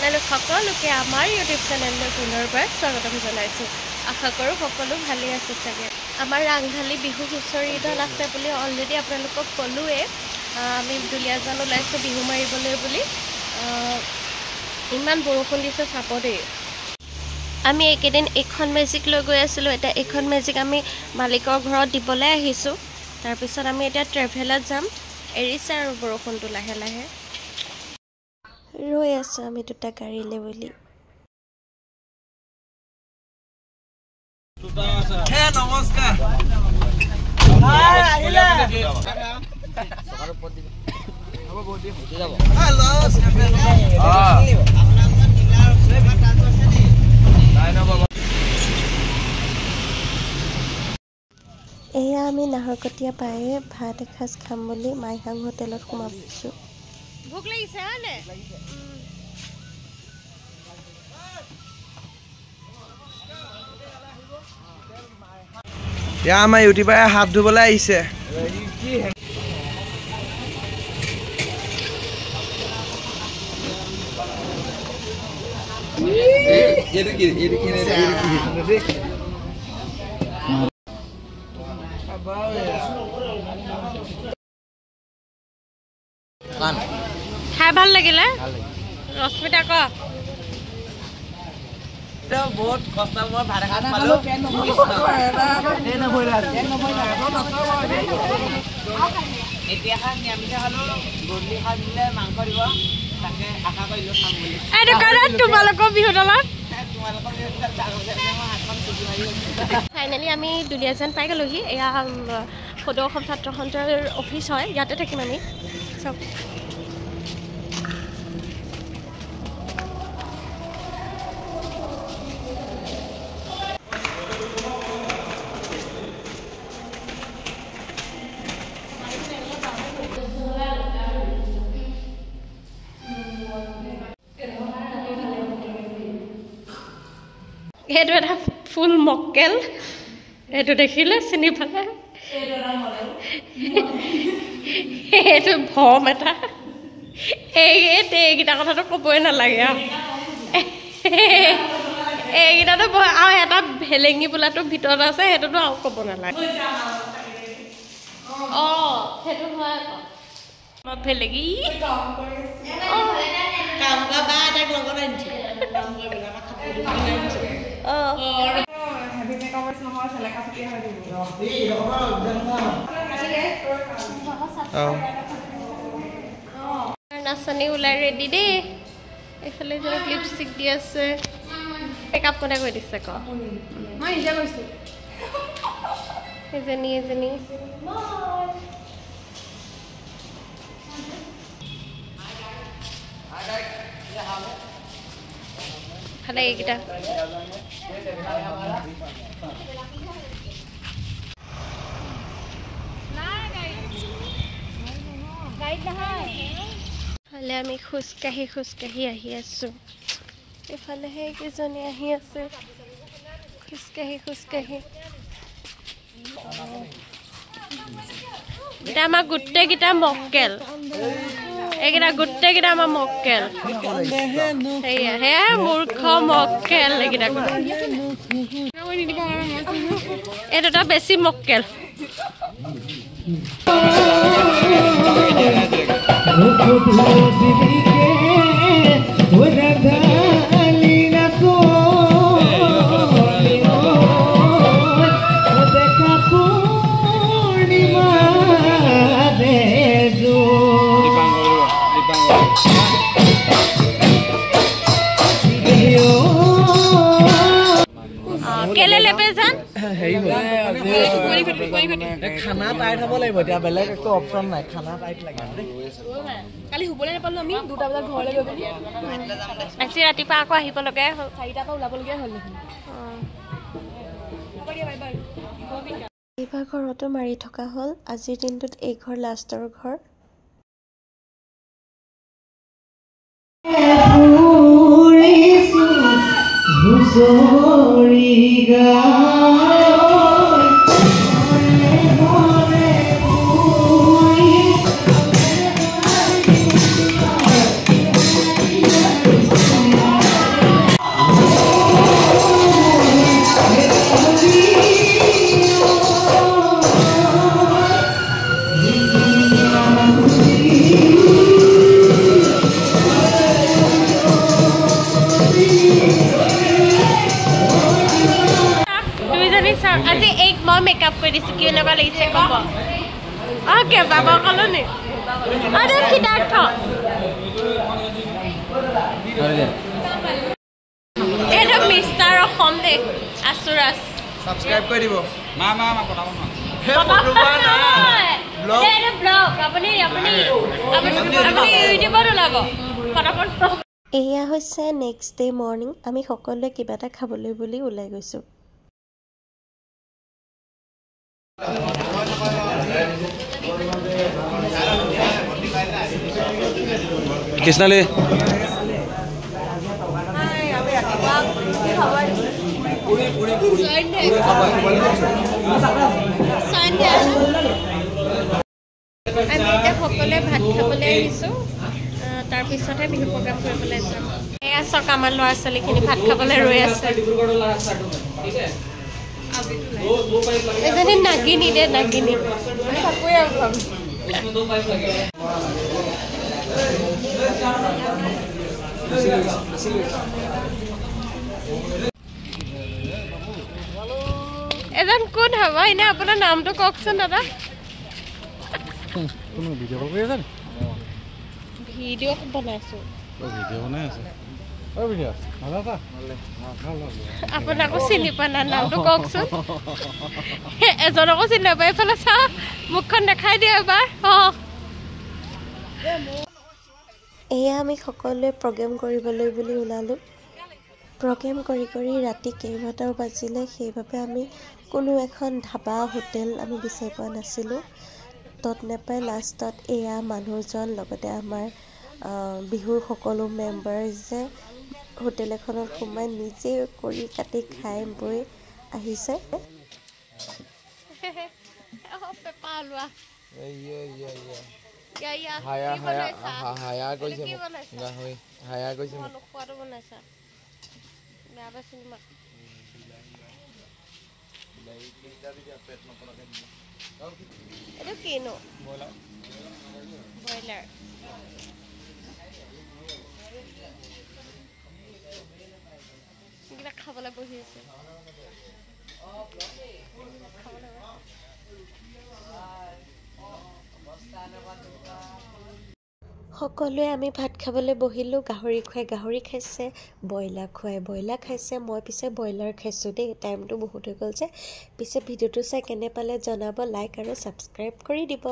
আপোনালোক সকলোকে আমাৰ ইউটিউব চেনেললৈ পুনৰবাৰ স্বাগতম জনাইছোঁ। আশা কৰোঁ সকলো ভালেই আছে চাগে। আমাৰ ৰাংঢালী বিহু হুঁচৰি দল আছে বুলি অলৰেডি আপোনালোকক ক'লোৱে। আমি দুলীয়াজান ওলাইছোঁ বিহু মাৰিবলৈ বুলি। ইমান বৰষুণ দিছে চাব দেই। আমি এইকেইদিন এখন মেজিক লৈ গৈ আছিলোঁ। এতিয়া এখন মেজিক আমি মালিকৰ ঘৰত দিবলৈ আহিছোঁ। তাৰপিছত আমি এতিয়া ট্ৰেভেলত যাম। এৰিছে আৰু বৰষুণটো লাহে লাহে। ৰৈ আছোঁ আমি দুটা গাড়ীলৈ বুলি। নমস্কাৰ। এয়া আমি নাহৰকটীয়া পায়ে ভাত এসাঁজ খাম বুলি মাইহাং হোটেলত সোমাইছোঁ। ভোক লাগিছে হয়নে? এতিয়া আমাৰ ইউটিউবাৰে হাত ধুবলৈ আহিছে। খাই ভাল লাগিলে? ৰশ্মিতা ক বহুত কষ্ট মই ভাত এসাঁজ পালোঁ। এতিয়া সাজ নিৰামিষে খালোঁ, গধূলি সাজ দিলে মাংস দিব, তাকে আশা কৰিলোঁ খাম বুলি। এইটো কাৰণে তোমালোকৰ বিহু দলত ফাইনেলি আমি দুলীয়াজান পাই গ'লোহি। এয়া সদৌ অসম ছাত্ৰ সন্থাৰ অফিচ হয়, ইয়াতে থাকিম আমি চব। এইটো এটা ফুল মক্কেল, এইটো দেখিলে চিনি পালে। এইটো ভম এটা। এইকেইটা কথাটো ক'বই নালাগে আৰু। এইকেইটাতো আৰু এটা ভেলেঙি বোলাটো ভিতৰত আছে, সেইটোতো আৰু ক'ব নালাগে। অঁ সেইটো হয় আকৌ। মই ভেলেঙি নাচনী ওলাই ৰেডি দেই। এইফালে যে লিপষ্টিক দি আছে। মেকআপ কোনে কৰি দিছে ক? মই নিজে কৈছোঁ। এজনী ভালে এইকেইটা। ফালে আমি খোজকাঢ়ি আহি আছোঁ। এইফালে সেইকেইজনী আহি আছে খোজকাঢ়ি। এটা আমাৰ গোটেইকেইটা মক্কেল। এইকেইটা গোটেইকেইটা আমাৰ মক্কেল। সেয়া মূৰ্খ মক্কেল এইকেইটা। এই দুটা বেছি মক্কেল। খানা টাইট হ'ব লাগিব, এতিয়া বেলেগ একো অপশ্যন নাই। খানা টাইট লাগে। কালি শুবলৈ নাপালোঁ আমি 2টা বজাত ঘৰলৈ গৈ পিনি। আজি ৰাতিপুৱা আকৌ আহিব লগাই হ'ল, 4টাৰ পৰা ওলাবলগীয়া হ'ল দেখোন। এইবাৰ ঘৰতো মাৰি থকা হ'ল। আজিৰ দিনটোত এই ঘৰ লাষ্টৰ ঘৰ। দিছোঁ কেনেকুৱা লাগিছে ক'ব কেইবাবাৰ ক'লো নি আৰু সিদ্ধাৰ্থ এইটো মিষ্টাৰ অসম দে আচুৰাজ সাবস্ক্রাইব করে দিব মা মা মা কথা বল এয়া হৈছে নেক্সট ডে মৰ্ণিং আমি সকলোৱে কিবা এটা খাবলৈ বুলি ওলাই গৈছোঁ কৃষ্ণালী আমি এতিয়া সকলোৱে ভাত খাবলৈ আহিছোঁ তাৰপিছতহে বিহু প্ৰগ্ৰাম কৰিবলৈ যাম এয়া চাওক আমাৰ ল'ৰা ছোৱালীখিনি ভাত খাবলৈ ৰৈ আছে এজনী নাগিনী দে নাগিনী এজন কোন হ'ব এনে আপোনাৰ নামটো কওকচোন দাদা কোনো ভিডিও কল কৰি আছে নি ভিডিও বনাইছোঁ ভিডিও বনাই আছে ঐ ভিডিও ভালো আছা আপোনাকো চিনি পোৱা নাই নামটো কওকচোন এজনকো চিনি নাপায় এইফালে চা মুখখন দেখাই দিয়া এবাৰ এয়া আমি সকলোৱে প্ৰগ্ৰেম কৰিবলৈ বুলি ওলালোঁ প্ৰগ্ৰেম কৰি কৰি ৰাতি কেইবাটাও বাজিলে সেইবাবে আমি কোনো এখন ধাবা হোটেল আমি বিচাৰি পোৱা নাছিলোঁ তত নেপাই লাষ্টত এয়া মানুহজন লগতে আমাৰ বিহুৰ সকলো মেম্বাৰ্ছে হোটেল এখনত সোমাই নিজে কৰি কাটি খাই বৈ আহিছে এইটো কিনো ব্ৰইলাৰ খাবলৈ বহি আছে সকলোৱে আমি ভাত খাবলৈ বহিলোঁ গাহৰি খুৱাই গাহৰি খাইছে ব্ৰইলাৰ খুৱাই ব্ৰইলাৰ খাইছে মই পিছে ব্ৰইলাৰ খাইছোঁ দেই টাইমটো বহুত হৈ গ'ল যে পিছে ভিডিঅ'টো চাই কেনে পালে জনাব লাইক আৰু ছাবস্ক্ৰাইব কৰি দিব